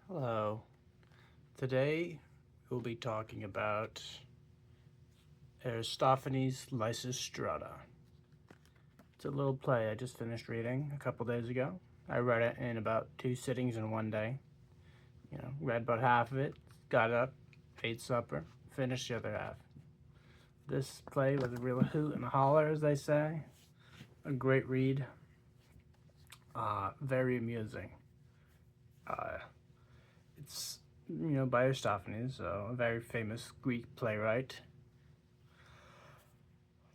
Hello. Today we'll be talking about Aristophanes' Lysistrata. It's a little play I just finished reading a couple days ago. I read it in about 2 sittings in one day. Read about half of it, got up, ate supper, finished the other half. This play was a real hoot and holler, as they say. A great read. Very amusing. It's by Aristophanes, so a very famous Greek playwright.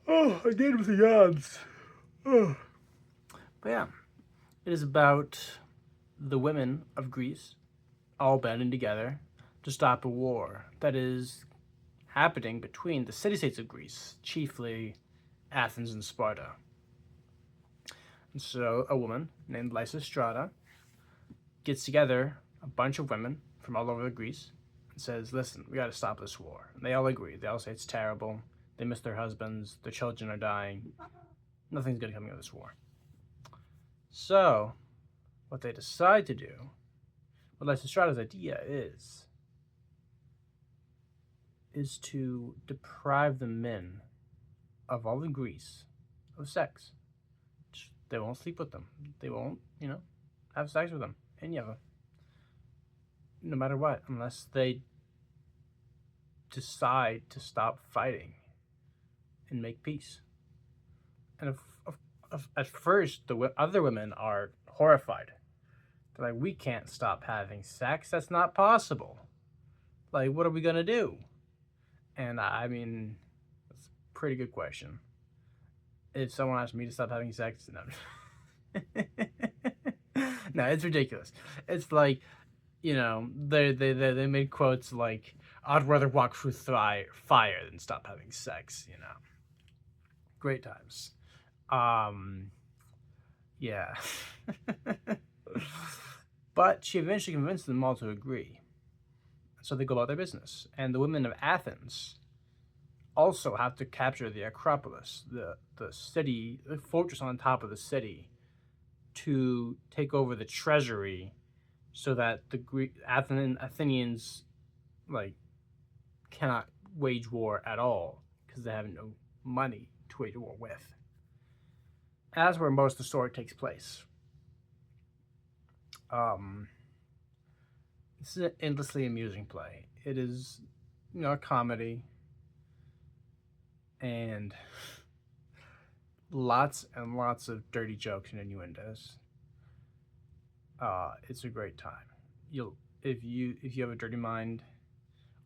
Oh, I did with the yawns. Oh. But yeah, it is about the women of Greece all banding together to stop a war that is happening between the city-states of Greece, chiefly Athens and Sparta. And so a woman named Lysistrata gets together a bunch of women from all over Greece and says, listen, we got to stop this war. And they all agree. They all say it's terrible. They miss their husbands. Their children are dying. Nothing's good coming of this war. So, what they decide to do, what Lysistrata's idea is to deprive the men of all in Greece of sex. They won't sleep with them. They won't, have sex with them. Any of them. No matter what, unless they decide to stop fighting and make peace. And at first, the other women are horrified. They're like, we can't stop having sex. That's not possible. Like, what are we going to do? And I mean, that's a pretty good question. If someone asked me to stop having sex, no. No, it's ridiculous. It's like, they made quotes like, I'd rather walk through fire than stop having sex, Great times. Yeah. But she eventually convinced them all to agree. So they go about their business. And the women of Athens also have to capture the Acropolis, the city, the fortress on top of the city, to take over the treasury so that the Athenians cannot wage war at all because they have no money to wage war with. That's where most of the story takes place. This is an endlessly amusing play. It is, a comedy and lots and lots of dirty jokes and innuendos. It's a great time. If you have a dirty mind,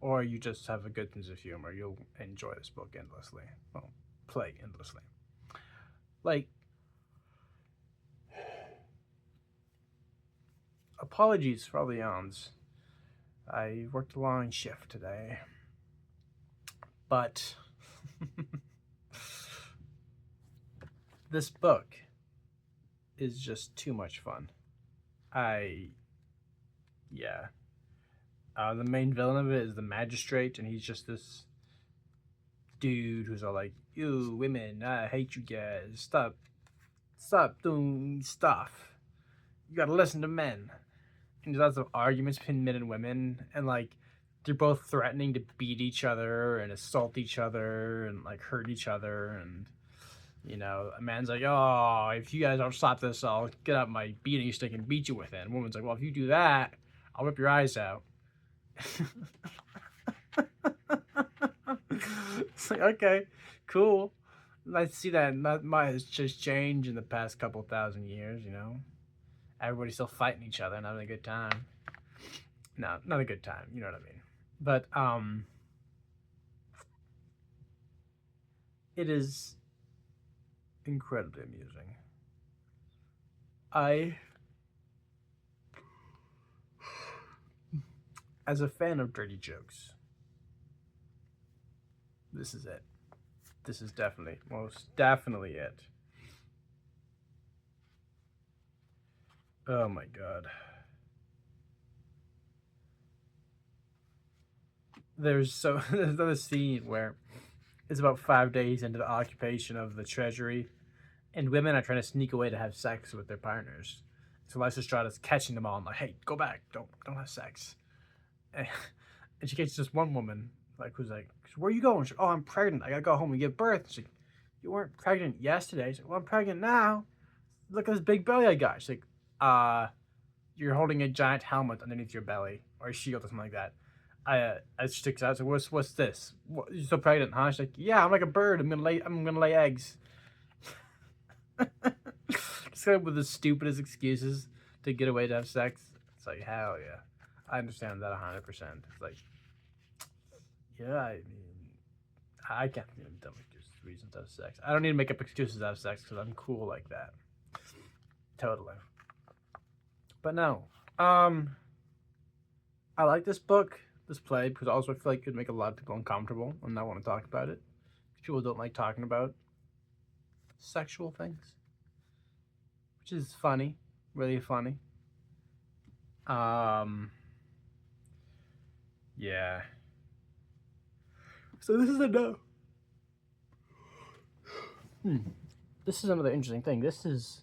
or you just have a good sense of humor, you'll enjoy this book endlessly. Well, play endlessly. Apologies for all the yawns. I worked a long shift today, but this book is just too much fun. The main villain of it is the magistrate, and he's just this dude who's all like, "You women, I hate you guys. Stop doing stuff. You gotta listen to men." And there's lots of arguments between men and women, and they're both threatening to beat each other and assault each other and hurt each other. And a man's like, "Oh, if you guys don't stop this, I'll get out my beating stick and beat you with it." And a woman's like, "Well, if you do that, I'll rip your eyes out." It's like, okay, cool. Nice to see that might has just changed in the past couple thousand years. Everybody's still fighting each other and having a good time. No, not a good time. You know what I mean. But it is incredibly amusing. As a fan of dirty jokes, this is it. This is most definitely it. Oh my god. There's another scene where it's about 5 days into the occupation of the treasury, and women are trying to sneak away to have sex with their partners. So Lysistrata's catching them all and like, hey, go back, don't have sex. And she catches just one woman, like, who's like, where are you going? She's like, oh, I'm pregnant. I gotta go home and give birth. She's like, you weren't pregnant yesterday. She's like, well, I'm pregnant now. Look at this big belly I got. She's like, you're holding a giant helmet underneath your belly or a shield or something like that. I sticks out. So what's this? What, you're so pregnant, huh? She's like, yeah, I'm like a bird. I'm gonna lay eggs. Just kind of with the stupidest excuses to get away to have sex. It's like, hell yeah, I understand that 100%. It's like, yeah, I mean, I can't think of dumb reasons to have sex. I don't need to make up excuses to have sex because I'm cool like that. Totally. But no, I like this book, this play, because also I feel like it could make a lot of people uncomfortable and not want to talk about it. People don't like talking about sexual things, which is funny, really funny. Yeah. So this is a no. This is another interesting thing. This is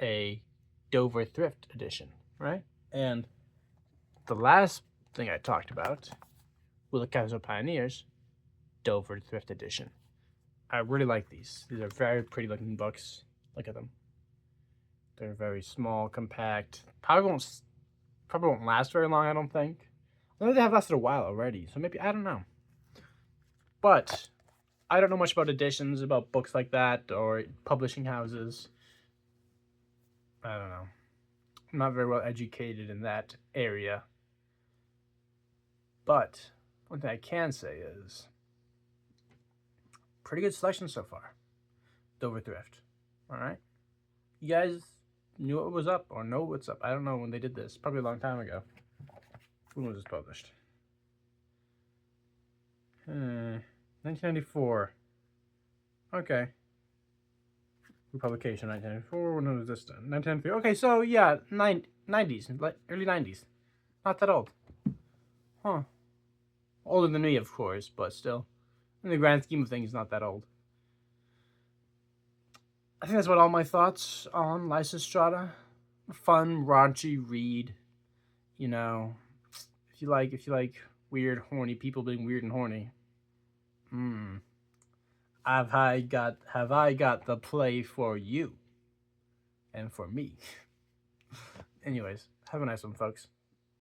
a Dover Thrift edition, right? And the last thing I talked about with the Castle Pioneers, Dover Thrift edition. I really like these. These are very pretty looking books. Look at them. They're very small, compact. Probably won't last very long, I don't think. Maybe they have lasted a while already, so maybe, I don't know. But I don't know much about editions, about books like that, or publishing houses. I don't know. I'm not very well educated in that area. But one thing I can say is pretty good selection so far. Dover Thrift. All right. You guys knew what was up or know what's up. I don't know when they did this. Probably a long time ago. When was this published? 1994. Okay. Republication 1994. When was this done? 1993. Okay, so yeah, 90s, like early 90s. Not that old. Huh. Older than me, of course, but still. In the grand scheme of things, not that old. I think that's about all my thoughts on Lysistrata. A fun, raunchy read. You know, if you like weird, horny people being weird and horny. Have I got the play for you and for me? Anyways, have a nice one, folks.